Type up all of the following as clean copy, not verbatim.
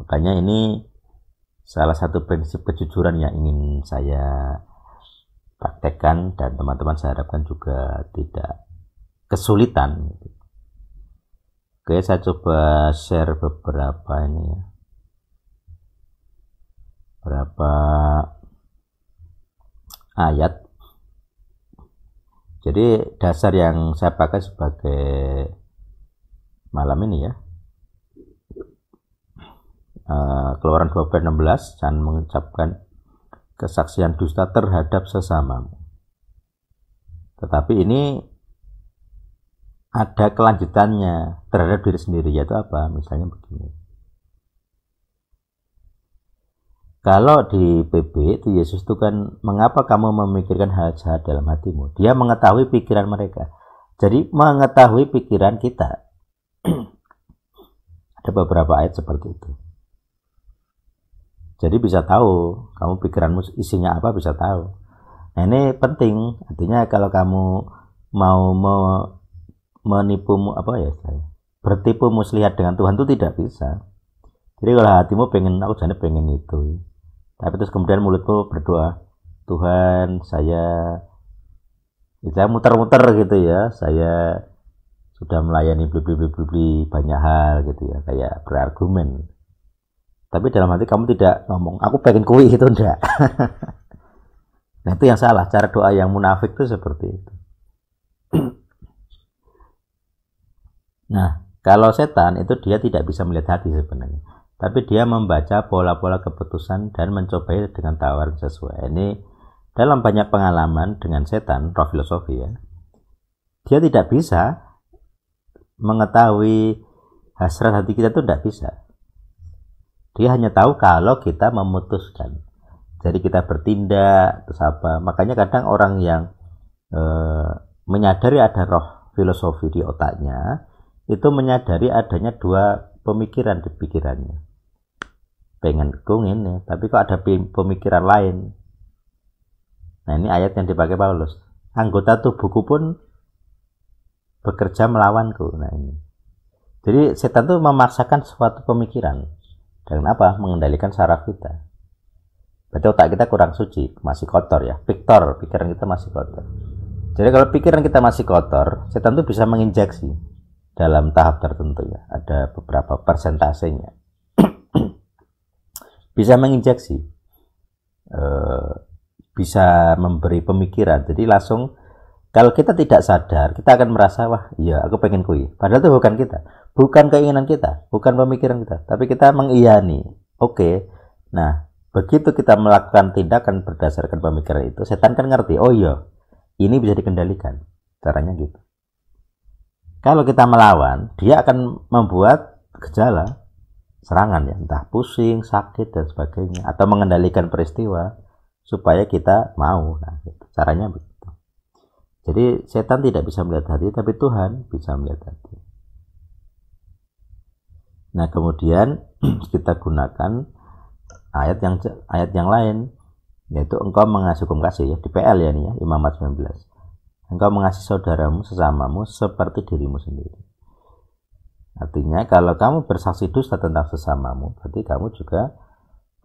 Makanya ini salah satu prinsip kejujuran yang ingin saya praktekkan, dan teman-teman saya harapkan juga tidak kesulitan. Oke, saya coba share beberapa ini ya. Beberapa ayat. Jadi dasar yang saya pakai sebagai malam ini ya, Keluaran 12:16, dan mengucapkan kesaksian dusta terhadap sesamamu. Tetapi ini ada kelanjutannya terhadap diri sendiri, yaitu apa? Misalnya begini. Kalau di PB itu Yesus itu kan, mengapa kamu memikirkan hal jahat dalam hatimu? Dia mengetahui pikiran mereka. Jadi mengetahui pikiran kita. Ada beberapa ayat seperti itu. Jadi bisa tahu kamu pikiranmu isinya apa, bisa tahu. Nah ini penting. Artinya kalau kamu mau menipumu bertipu muslihat dengan Tuhan itu tidak bisa. Jadi kalau hatimu pengen, aku jane pengen itu, tapi terus kemudian mulutmu berdoa, Tuhan saya muter-muter gitu ya, saya sudah melayani beli banyak hal gitu ya, kayak berargumen. Tapi dalam hati kamu tidak ngomong, aku pengen kui, itu enggak. Nah itu yang salah, cara doa yang munafik itu seperti itu. Nah kalau setan itu dia tidak bisa melihat hati sebenarnya, tapi dia membaca pola-pola keputusan dan mencobanya dengan tawaran sesuai. Ini dalam banyak pengalaman dengan setan, roh filosofi ya, dia tidak bisa mengetahui hasrat hati kita, itu tidak bisa. Dia hanya tahu kalau kita memutuskan. Jadi kita bertindak, terus apa. Makanya kadang orang yang menyadari ada roh filosofi di otaknya, itu menyadari adanya dua pemikiran di pikirannya. Pengen ini, tapi kok ada pemikiran lain. Nah ini ayat yang dipakai Paulus. Anggota tubuhku pun bekerja melawanku. Nah ini. Jadi setan itu memaksakan suatu pemikiran. Dengan apa? Mengendalikan saraf kita. Berarti otak kita kurang suci, masih kotor ya. Pikiran kita masih kotor. Jadi kalau pikiran kita masih kotor, setan itu bisa menginjeksi dalam tahap tertentu ya. Ada beberapa persentasenya. Bisa menginjeksi. Bisa memberi pemikiran. Jadi langsung, kalau kita tidak sadar, kita akan merasa, wah iya aku pengen kui. Padahal itu bukan kita. Bukan keinginan kita, bukan pemikiran kita, tapi kita mengiyani. Oke. Nah, begitu kita melakukan tindakan berdasarkan pemikiran itu, setan kan ngerti, oh iya, ini bisa dikendalikan. Caranya gitu. Kalau kita melawan, dia akan membuat gejala serangan ya, entah pusing, sakit dan sebagainya, atau mengendalikan peristiwa supaya kita mau. Nah, gitu. Caranya begitu. Jadi setan tidak bisa melihat hati, tapi Tuhan bisa melihat hati. Nah kemudian kita gunakan ayat yang lain, yaitu engkau mengasihi hukum kasih ya, di PL ya ini ya, Imamat 19. Engkau mengasihi saudaramu sesamamu seperti dirimu sendiri. Artinya kalau kamu bersaksi dusta tentang sesamamu, berarti kamu juga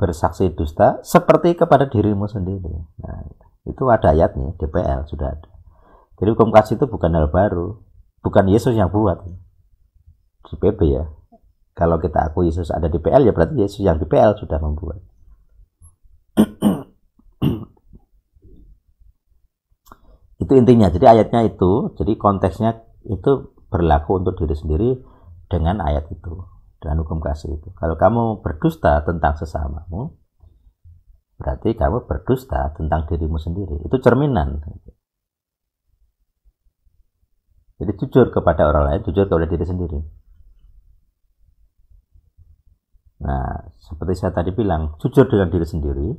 bersaksi dusta seperti kepada dirimu sendiri. Nah itu ada ayatnya, di PL sudah ada. Jadi hukum kasih itu bukan hal baru, bukan Yesus yang buat, di PB ya. Kalau kita akui Yesus ada di PL, ya berarti Yesus yang di PL sudah membuat. Itu intinya. Jadi ayatnya itu, jadi konteksnya itu berlaku untuk diri sendiri dengan ayat itu, dengan hukum kasih itu. Kalau kamu berdusta tentang sesamamu, berarti kamu berdusta tentang dirimu sendiri. Itu cerminan. Jadi jujur kepada orang lain, jujur kepada diri sendiri. Nah, seperti saya tadi bilang, jujur dengan diri sendiri,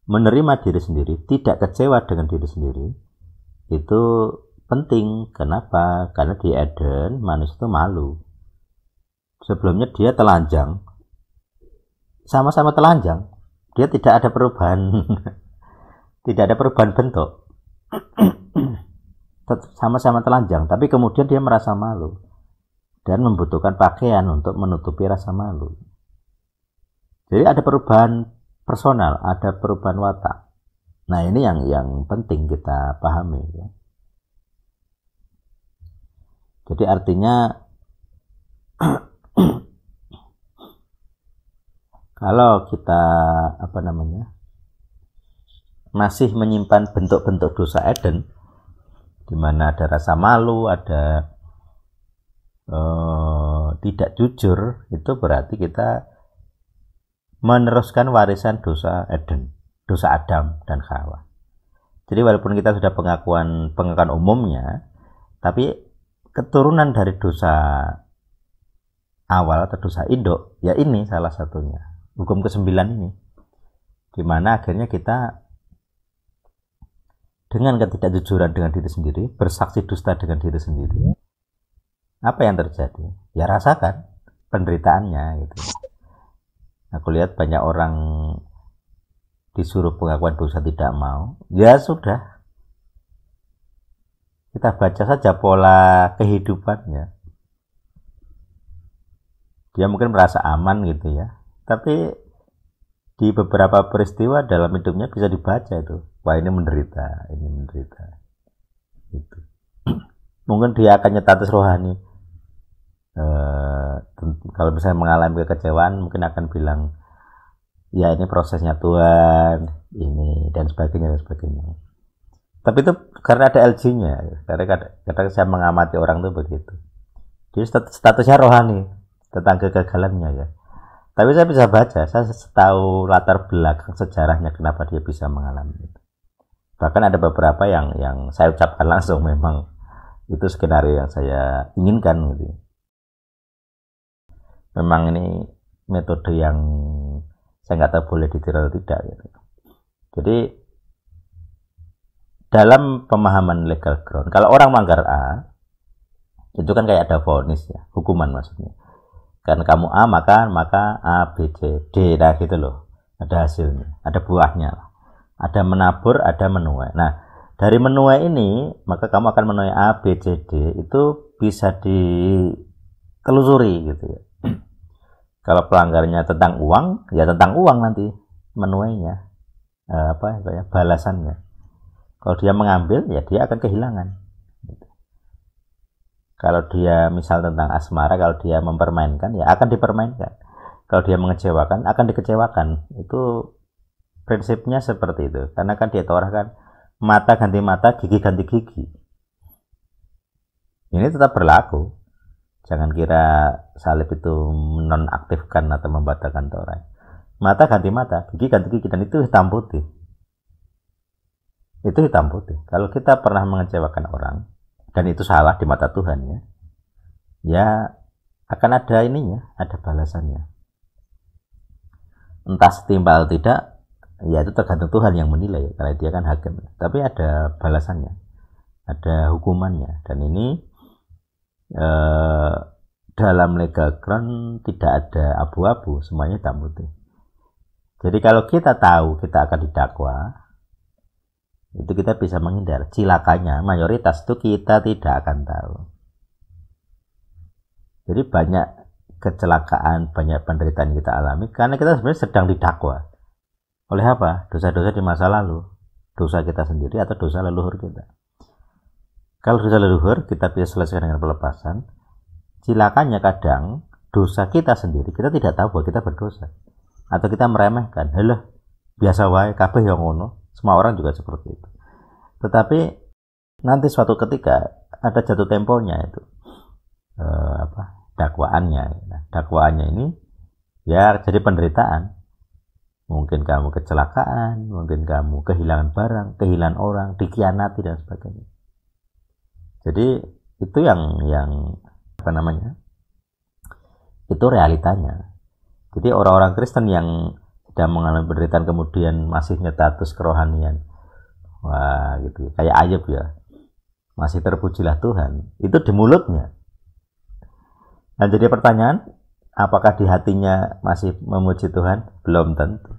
menerima diri sendiri, tidak kecewa dengan diri sendiri, itu penting. Kenapa? Karena di Eden, manusia itu malu. Sebelumnya dia telanjang, sama-sama telanjang, dia tidak ada perubahan, tidak ada perubahan bentuk, sama-sama telanjang, tapi kemudian dia merasa malu dan membutuhkan pakaian untuk menutupi rasa malu. Jadi ada perubahan personal, ada perubahan watak. Nah, ini yang penting kita pahami ya. Jadi artinya kalau kita masih menyimpan bentuk-bentuk dosa Eden, di mana ada rasa malu, ada tidak jujur, itu berarti kita meneruskan warisan dosa Eden, dosa Adam dan Hawa. Jadi walaupun kita sudah pengakuan umumnya, tapi keturunan dari dosa awal atau dosa induk, ya ini salah satunya, hukum ke-9 ini, di mana akhirnya kita dengan ketidakjujuran dengan diri sendiri, bersaksi dusta dengan diri sendiri, apa yang terjadi? Ya rasakan penderitaannya gitu. Aku lihat banyak orang disuruh pengakuan dosa tidak mau, ya sudah, kita baca saja pola kehidupannya. Dia mungkin merasa aman gitu ya, tapi di beberapa peristiwa dalam hidupnya bisa dibaca itu, wah ini menderita gitu. Mungkin dia akan nyetatis rohani, kalau misalnya mengalami kekecewaan mungkin akan bilang ya ini prosesnya Tuhan ini dan sebagainya. Tapi itu karena ada LG-nya, karena kadang saya mengamati orang itu begitu, jadi statusnya rohani tentang kegagalannya ya. Tapi saya bisa baca, saya tahu latar belakang sejarahnya kenapa dia bisa mengalami itu. Bahkan ada beberapa yang saya ucapkan langsung, memang itu skenario yang saya inginkan gitu. Memang ini metode yang saya nggak tahu boleh ditiru atau tidak gitu. Jadi dalam pemahaman legal ground, kalau orang melanggar A, itu kan kayak ada vonis ya, hukuman maksudnya. Karena kamu A maka A, B, C, D, nah gitu loh. Ada hasilnya, ada buahnya. Ada menabur, ada menuai. Nah, dari menuai ini, maka kamu akan menuai A, B, C, D, itu bisa ditelusuri gitu ya. Kalau pelanggarnya tentang uang, ya tentang uang nanti menuainya, balasannya. Kalau dia mengambil, ya dia akan kehilangan. Kalau dia misal tentang asmara, kalau dia mempermainkan, ya akan dipermainkan. Kalau dia mengecewakan, akan dikecewakan. Itu prinsipnya seperti itu. Karena kan di Torah kan mata ganti mata, gigi ganti gigi. Ini tetap berlaku. Jangan kira salib itu menonaktifkan atau membatalkan Torah. Mata ganti mata, gigi ganti gigi, dan itu hitam putih. Itu hitam putih. Kalau kita pernah mengecewakan orang, dan itu salah di mata Tuhan ya akan ada ininya, ada balasannya. Entah setimpal atau tidak, ya itu tergantung Tuhan yang menilai, karena dia kan hakim. Tapi ada balasannya, ada hukumannya, dan ini dalam legal ground tidak ada abu-abu, semuanya hitam putih. Jadi kalau kita tahu kita akan didakwa, itu kita bisa menghindar. Cilakanya mayoritas itu kita tidak akan tahu. Jadi banyak kecelakaan, banyak penderitaan yang kita alami karena kita sebenarnya sedang didakwa. Oleh apa? Dosa-dosa di masa lalu, dosa kita sendiri atau dosa leluhur kita. Kalau dosa leluhur kita bisa selesaikan dengan pelepasan. Cilakanya kadang dosa kita sendiri kita tidak tahu bahwa kita berdosa, atau kita meremehkan. Halah, biasa wae, kabeh yang ngono. Semua orang juga seperti itu. Tetapi nanti suatu ketika ada jatuh temponya itu dakwaannya. Nah, dakwaannya ini ya jadi penderitaan. Mungkin kamu kecelakaan, mungkin kamu kehilangan barang, kehilangan orang, dikhianati dan sebagainya. Jadi itu yang itu realitanya. Jadi orang-orang Kristen yang sedang mengalami penderitaan kemudian masih nyetatus kerohanian, wah gitu, kayak Ayub ya, masih terpujilah Tuhan, itu di mulutnya. Nah jadi pertanyaan, apakah di hatinya masih memuji Tuhan? Belum tentu,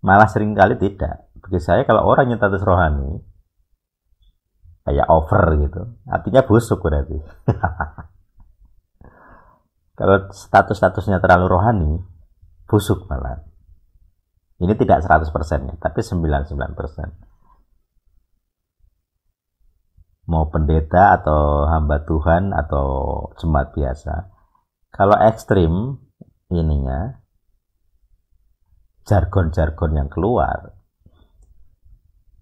malah seringkali tidak. Bagi saya kalau orang nyetatus rohani kayak over gitu, artinya busuk berarti. Kalau status-statusnya terlalu rohani, busuk malah. Ini tidak 100% ya, tapi 99%. Mau pendeta atau hamba Tuhan atau jemaat biasa. Kalau ekstrim ininya, jargon-jargon yang keluar,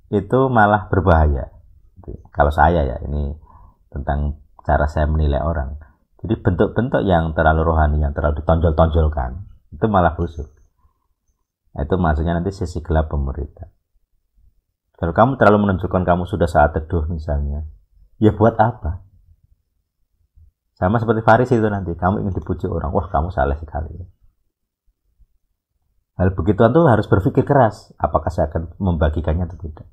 itu malah berbahaya. Kalau saya ya, ini tentang cara saya menilai orang. Jadi bentuk-bentuk yang terlalu rohani, yang terlalu ditonjol-tonjolkan, itu malah busuk. Itu maksudnya nanti sisi gelap pemerintah. Kalau kamu terlalu menunjukkan kamu sudah saat teduh misalnya, ya buat apa? Sama seperti Farisi itu nanti, kamu ingin dipuji orang, wah kamu saleh sekali. Hal begituan tuh harus berpikir keras, apakah saya akan membagikannya atau tidak.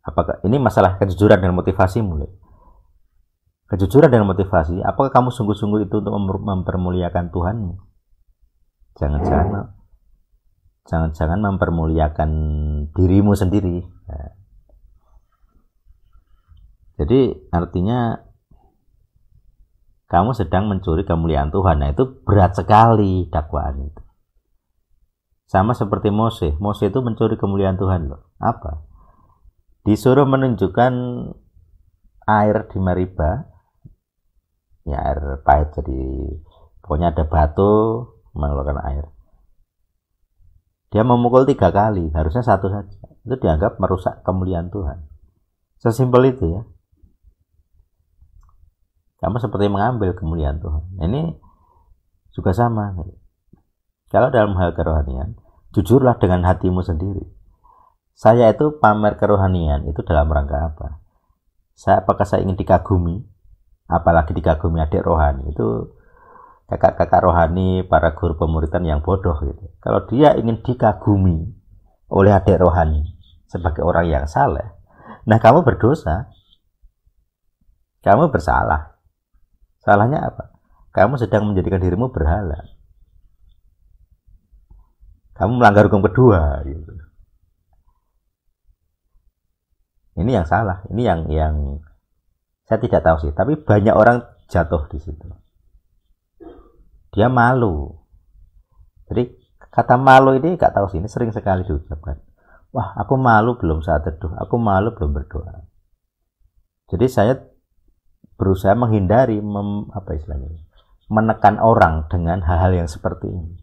Apakah ini masalah kejujuran dan motivasi mulai. Kejujuran dan motivasi, apakah kamu sungguh-sungguh itu untuk mempermuliakan Tuhanmu? Jangan-jangan mempermuliakan dirimu sendiri. Ya. Jadi artinya kamu sedang mencuri kemuliaan Tuhan. Nah itu berat sekali dakwaan itu. Sama seperti Mose. Mose itu mencuri kemuliaan Tuhan loh. Apa? Disuruh menunjukkan air di Meriba. Ya air pahit, jadi pokoknya ada batu mengeluarkan air. Dia memukul 3 kali, harusnya 1 saja. Itu dianggap merusak kemuliaan Tuhan. Sesimpel itu ya. Kamu seperti mengambil kemuliaan Tuhan. Ini juga sama. Kalau dalam hal kerohanian, jujurlah dengan hatimu sendiri. Saya itu pamer kerohanian itu dalam rangka apa? Apakah saya ingin dikagumi? Apalagi dikagumi adik rohani. Itu kakak-kakak rohani, para guru pemuritan yang bodoh gitu. Kalau dia ingin dikagumi oleh adik rohani sebagai orang yang saleh, nah kamu berdosa. Kamu bersalah. Salahnya apa? Kamu sedang menjadikan dirimu berhala. Kamu melanggar hukum kedua gitu. Ini yang salah. Ini yang saya tidak tahu sih, tapi banyak orang jatuh di situ. Dia malu. Jadi kata malu ini gak tahu sih, ini sering sekali diucapkan. Wah, aku malu belum saat teduh, aku malu belum berdoa. Jadi saya berusaha menghindari menekan orang dengan hal-hal yang seperti ini.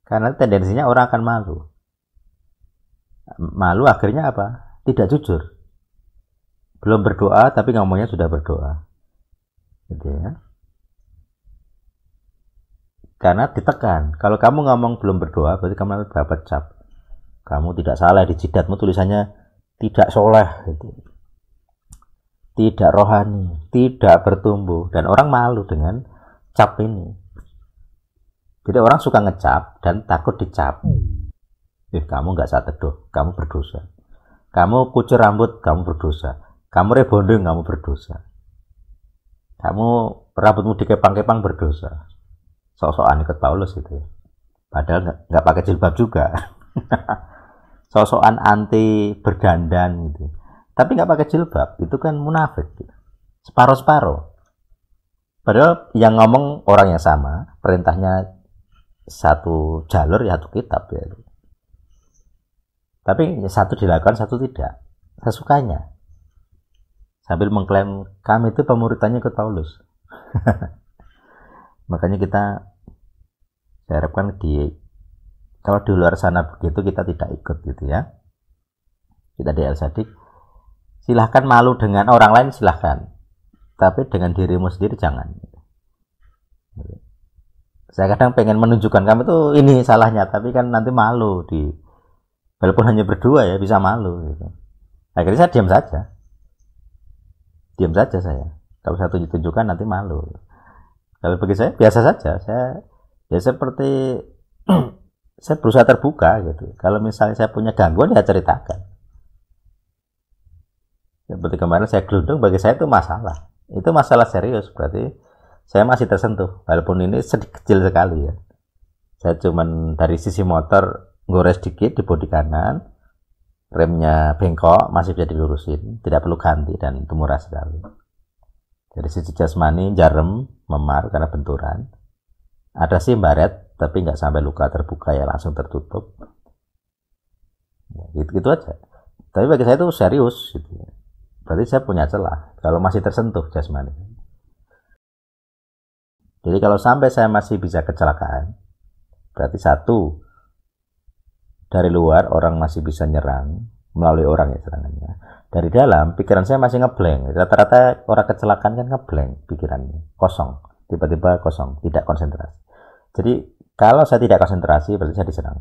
Karena tendensinya orang akan malu. Malu akhirnya apa? Tidak jujur. Belum berdoa tapi ngomongnya sudah berdoa. Gitu ya. Karena ditekan. Kalau kamu ngomong belum berdoa, berarti kamu dapat cap. Kamu tidak salah, di jidatmu tulisannya tidak soleh, gitu. Tidak rohani, tidak bertumbuh, dan orang malu dengan cap ini. Jadi orang suka ngecap dan takut dicap. Kamu nggak saat teduh, kamu berdosa. Kamu kucur rambut, kamu berdosa. Kamu rebonding, kamu berdosa. Kamu rambutmu dikepang-kepang berdosa. Sok-sokan ikut Paulus gitu ya. Padahal nggak pakai jilbab juga. Sok-sokan anti berdandan gitu. Tapi nggak pakai jilbab, itu kan munafik gitu. Separuh-separuh. Padahal yang ngomong orang yang sama, perintahnya satu jalur ya satu kitab ya. Tapi satu dilakukan, satu tidak. Sesukanya. Sambil mengklaim kami itu pemuritannya ikut Paulus. Makanya saya harapkan kalau di luar sana begitu kita tidak ikut gitu ya. Kita di Al-Sadik. Silahkan malu dengan orang lain silahkan. Tapi dengan dirimu sendiri jangan. Saya kadang pengen menunjukkan kamu tuh ini salahnya, tapi kan nanti malu walaupun hanya berdua ya bisa malu gitu. Akhirnya saya diam saja. Diam saja saya. Kalau saya tunjukkan nanti malu. Kalau bagi saya biasa saja. Saya seperti saya berusaha terbuka gitu. Kalau misalnya saya punya gangguan ya ceritakan. Seperti kemarin saya gelundung, bagi saya itu masalah. Itu masalah serius, berarti saya masih tersentuh. Walaupun ini sedikit kecil sekali ya. Saya cuman dari sisi motor ngores dikit di bodi kanan, remnya bengkok, masih bisa dilurusin, tidak perlu ganti dan itu murah sekali. Dari sisi jasmani jarem, memar karena benturan. Ada sih baret tapi nggak sampai luka terbuka ya langsung tertutup. Ya, gitu aja. Tapi bagi saya itu serius gitu. Berarti saya punya celah kalau masih tersentuh jasmani. Jadi kalau sampai saya masih bisa kecelakaan, berarti satu, dari luar orang masih bisa nyerang melalui orang ya serangannya. Dari dalam pikiran saya masih ngeblank. Rata-rata orang kecelakaan kan ngeblank pikirannya, kosong, tiba-tiba kosong, tidak konsentrasi. Jadi kalau saya tidak konsentrasi berarti saya diserang.